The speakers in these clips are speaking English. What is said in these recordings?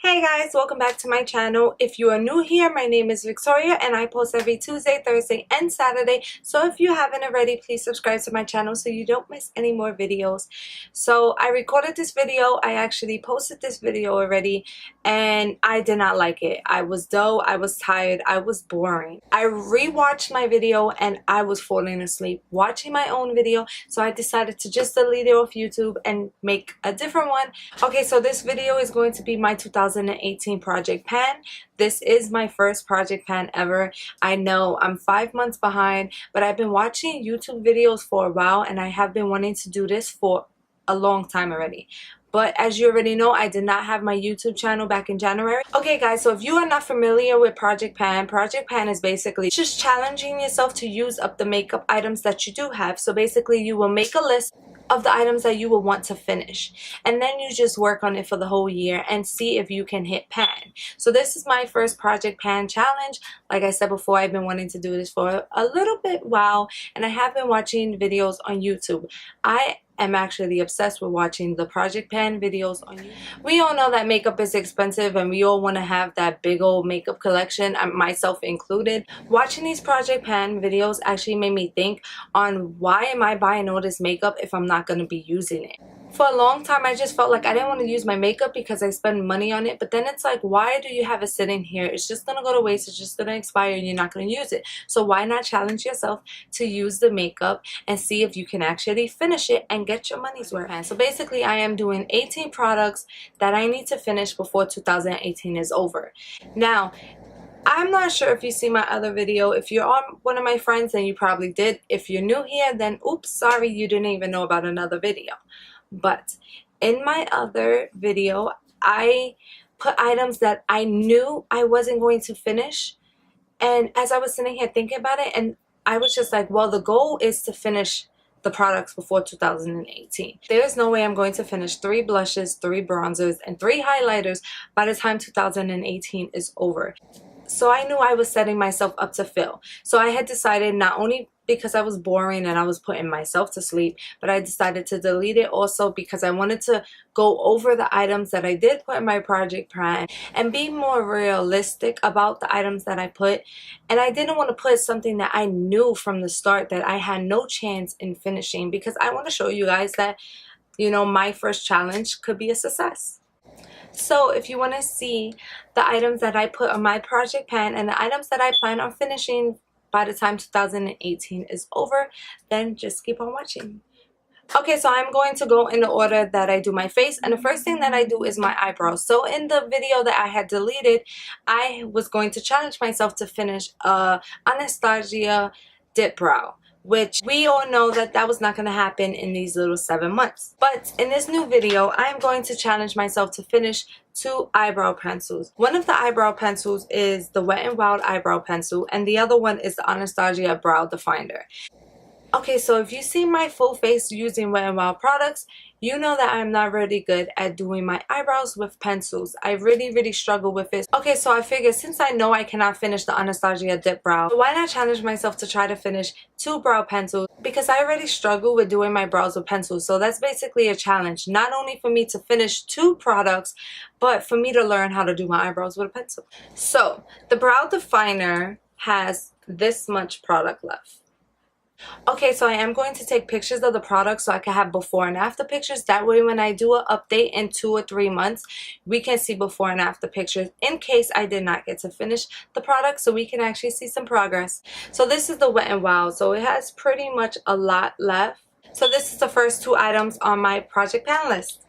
Hey guys, welcome back to my channel. If you are new here, my name is Victoria and I post every Tuesday, Thursday, and Saturday. So if you haven't already, please subscribe to my channel so you don't miss any more videos. So I recorded this video. I actually posted this video already and I did not like it. I was dull, I was tired, I was boring. I rewatched my video and I was falling asleep watching my own video. So I decided to just delete it off YouTube and make a different one. Okay, so this video is going to be my 2018 project pan. This is my first project pan ever. I know I'm 5 months behind, but I've been watching YouTube videos for a while and I have been wanting to do this for a long time already. But as you already know, I did not have my YouTube channel back in January. Okay guys, so if you are not familiar with project pan is basically just challenging yourself to use up the makeup items that you do have. So basically you will make a list of the items that you will want to finish, and then you just work on it for the whole year and see if you can hit pan. So this is my first project pan challenge. Like I said before, I've been wanting to do this for a little bit while, and I have been watching videos on YouTube. I am actually obsessed with watching the project pan videos on YouTube. We all know that makeup is expensive and we all want to have that big old makeup collection, myself included. Watching these project pan videos actually made me think on why am I buying all this makeup if I'm not going to be using it. For a long time I just felt like I didn't want to use my makeup because I spend money on it, but then it's like, why do you have it sitting here? It's just going to go to waste, it's just going to expire and you're not going to use it. So why not challenge yourself to use the makeup and see if you can actually finish it and get your money's worth. So basically I am doing 18 products that I need to finish before 2018 is over. Now I'm not sure if you see my other video. If you're on one of my friends, then you probably did. If you're new here, then oops, sorry, you didn't even know about another video. But in my other video, I put items that I knew I wasn't going to finish. And as I was sitting here thinking about it, and I was just like, well, the goal is to finish the products before 2018. There's no way I'm going to finish 3 blushes, 3 bronzers, and 3 highlighters by the time 2018 is over. So I knew I was setting myself up to fail. So I had decided, not only because I was boring and I was putting myself to sleep, but I decided to delete it also because I wanted to go over the items that I did put in my project pan and be more realistic about the items that I put. And I didn't want to put something that I knew from the start that I had no chance in finishing, because I want to show you guys that, you know, my first challenge could be a success. So if you want to see the items that I put on my project pan and the items that I plan on finishing by the time 2018 is over, then just keep on watching. Okay, so I'm going to go in the order that I do my face, and the first thing that I do is my eyebrows. So in the video that I had deleted, I was going to challenge myself to finish Anastasia dip brow, which we all know that that was not going to happen in these little 7 months. But in this new video, I'm going to challenge myself to finish 2 eyebrow pencils. One of the eyebrow pencils is the Wet n Wild eyebrow pencil, and the other one is the Anastasia brow definer. Okay, so if you see my full face using Wet n Wild products, you know that I'm not really good at doing my eyebrows with pencils. I really struggle with it. Okay, so I figured since I know I cannot finish the Anastasia dip brow, why not challenge myself to try to finish 2 brow pencils, because I already struggle with doing my brows with pencils. So that's basically a challenge, not only for me to finish 2 products, but for me to learn how to do my eyebrows with a pencil. So the brow definer has this much product left. Okay, so I am going to take pictures of the product so I can have before and after pictures. That way when I do an update in 2 or 3 months, we can see before and after pictures in case I did not get to finish the product, so we can actually see some progress. So this is the Wet n Wild, so it has pretty much a lot left. So this is the first 2 items on my project pan list.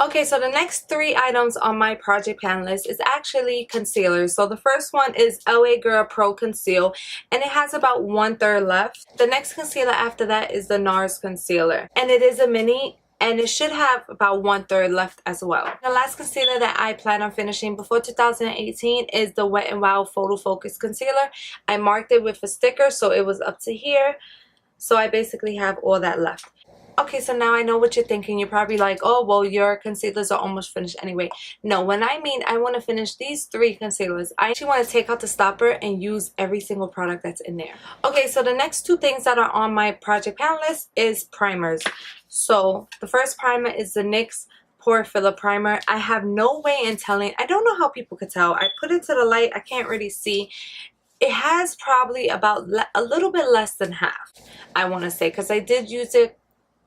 Okay, so the next 3 items on my project pan list is actually concealers. So the first one is LA Girl Pro Conceal, and it has about 1/3 left. The next concealer after that is the Nars concealer, and it is a mini, and it should have about 1/3 left as well. The last concealer that I plan on finishing before 2018 is the Wet n Wild Photo Focus Concealer. I marked it with a sticker, so it was up to here. So I basically have all that left. Okay, so now I know what you're thinking. You're probably like, oh, well, your concealers are almost finished anyway. No, when I mean I want to finish these 3 concealers, I actually want to take out the stopper and use every single product that's in there. Okay, so the next 2 things that are on my project pan list is primers. So the first primer is the NYX Pore Filler Primer. I have no way in telling. I don't know how people could tell. I put it to the light. I can't really see. It has probably about a little bit less than half, I want to say, because I did use it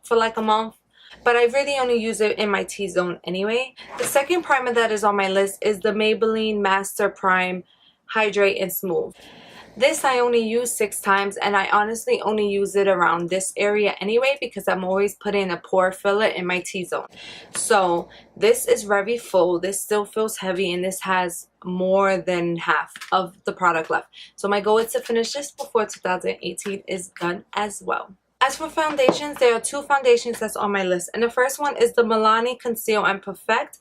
for like a month, but I really only use it in my T-zone anyway. The second primer that is on my list is the Maybelline Master Prime Hydrate and Smooth. This I only use 6 times, and I honestly only use it around this area anyway because I'm always putting a pore filler in my T-zone. So this is very full. This still feels heavy, and this has more than half of the product left. So my goal is to finish this before 2018 is done as well. As for foundations, there are 2 foundations that's on my list, and the first one is the Milani Conceal and Perfect,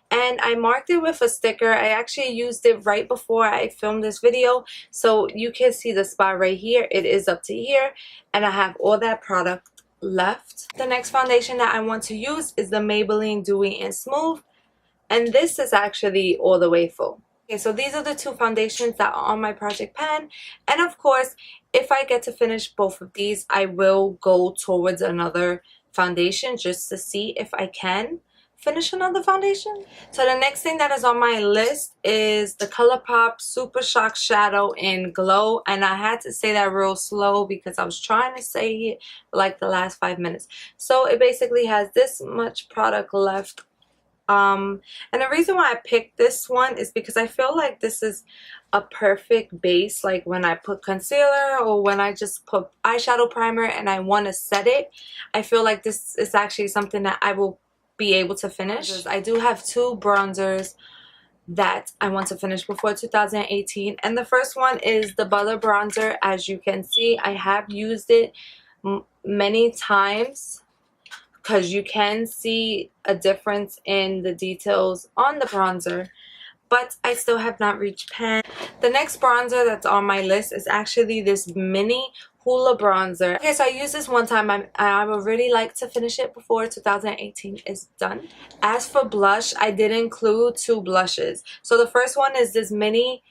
and I marked it with a sticker. I actually used it right before I filmed this video, so you can see the spot right here. It is up to here, and I have all that product left. The next foundation that I want to use is the Maybelline Dewy and Smooth, and this is actually all the way full. Okay, so these are the 2 foundations that are on my project pan, and of course, if I get to finish both of these, I will go towards another foundation just to see if I can finish another foundation. So the next thing that is on my list is the ColourPop Super Shock Shadow in Glow, and I had to say that real slow because I was trying to say it like the last 5 minutes. So it basically has this much product left. And the reason why I picked this one is because I feel like this is a perfect base, like when I put concealer or when I just put eyeshadow primer and I want to set it. I feel like this is actually something that I will be able to finish. I do have 2 bronzers that I want to finish before 2018, and the first one is the Butter Bronzer. As you can see, I have used it many times, because you can see a difference in the details on the bronzer, but I still have not reached pan. The next bronzer that's on my list is actually this mini Hoola bronzer. Okay, so I used this one time. I would really like to finish it before 2018 is done. As for blush, I did include 2 blushes. So the first one is this mini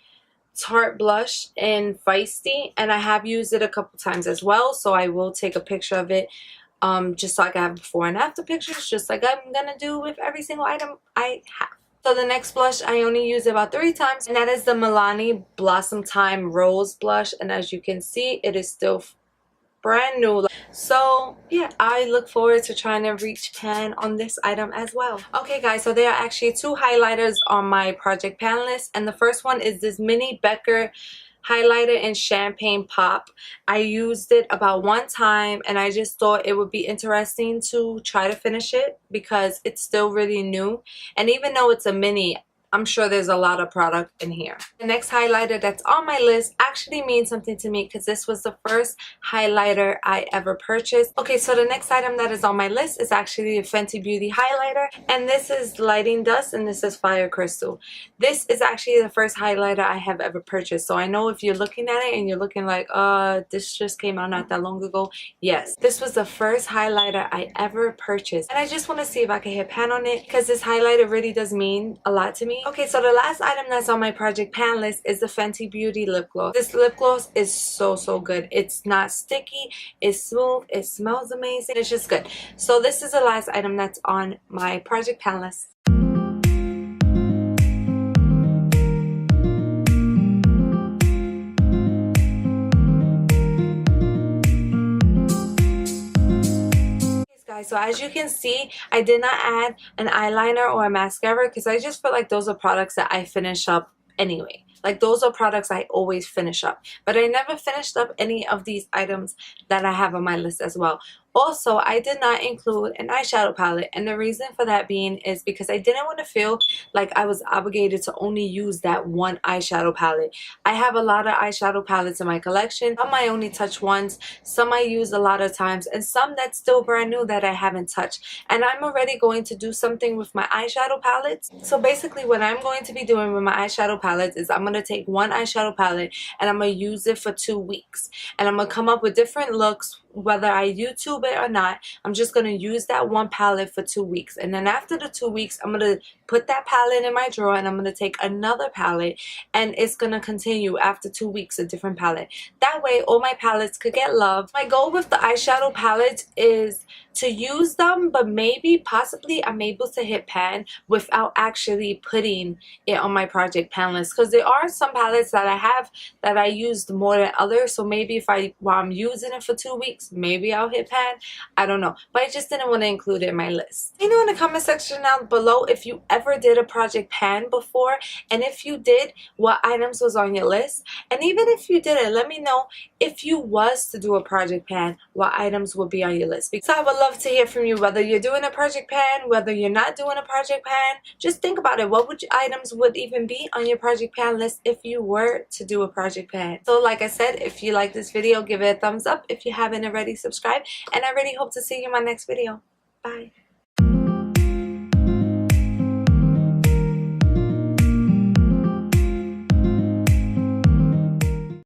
Tarte blush in Fiesty, and I have used it a couple times as well, so I will take a picture of it just so I can have before and after pictures, just like I'm gonna do with every single item I have. So the next blush, I only use it about 3 times, and that is the Milani BlossomTime Rose Blush, and as you can see, it is still brand new. So yeah, I look forward to trying to reach pan on this item as well. Okay guys, so there are actually 2 highlighters on my project pan list, and the first one is this mini Becca highlighter in Champagne Pop. I used it about 1 time, and I just thought it would be interesting to try to finish it because it's still really new, and even though it's a mini, I'm sure there's a lot of product in here. The next highlighter that's on my list actually means something to me because this was the first highlighter I ever purchased. Okay, so the next item that is on my list is actually a Fenty Beauty highlighter, and this is Lighting Dust, and this is Fire Crystal. This is actually the first highlighter I have ever purchased, so I know if you're looking at it and you're looking like, this just came out not that long ago. Yes, this was the first highlighter I ever purchased, and I just want to see if I can hit pan on it because this highlighter really does mean a lot to me. Okay, so the last item that's on my project pan list is the Fenty Beauty lip gloss. This lip gloss is so good. It's not sticky, it's smooth, it smells amazing, it's just good. So this is the last item that's on my project pan list. So as you can see, I did not add an eyeliner or a mascara because I just feel like those are products that I finish up anyway. Like those are products I always finish up. But I never finished up any of these items that I have on my list as well. Also, I did not include an eyeshadow palette, and the reason for that being is because I didn't want to feel like I was obligated to only use that one eyeshadow palette. I have a lot of eyeshadow palettes in my collection. Some I only touch once, some I use a lot of times, and some that's still brand new that I haven't touched. And I'm already going to do something with my eyeshadow palettes. So basically what I'm going to be doing with my eyeshadow palettes is I'm going to take one eyeshadow palette and I'm going to use it for 2 weeks. And I'm going to come up with different looks, whether I YouTube it or not. I'm just going to use that one palette for 2 weeks, and then after the 2 weeks I'm going to put that palette in my drawer and I'm going to take another palette, and it's going to continue after 2 weeks a different palette. That way all my palettes could get love. My goal with the eyeshadow palette is to use them, but maybe possibly I'm able to hit pan without actually putting it on my project pan list, because there are some palettes that I have that I used more than others. So maybe if while I'm using it for 2 weeks, maybe I'll hit pan. I don't know, but I just didn't want to include it in my list. Let me know in the comment section down below if you ever did a project pan before, and if you did, what items was on your list. And even if you didn't, let me know if you was to do a project pan, what items would be on your list. Because I would love to hear from you, whether you're doing a project pan, whether you're not doing a project pan. Just think about it. What items would even be on your project pan list if you were to do a project pan? So like I said, if you like this video, give it a thumbs up. If you haven't already, subscribe. And I really hope to see you in my next video. Bye.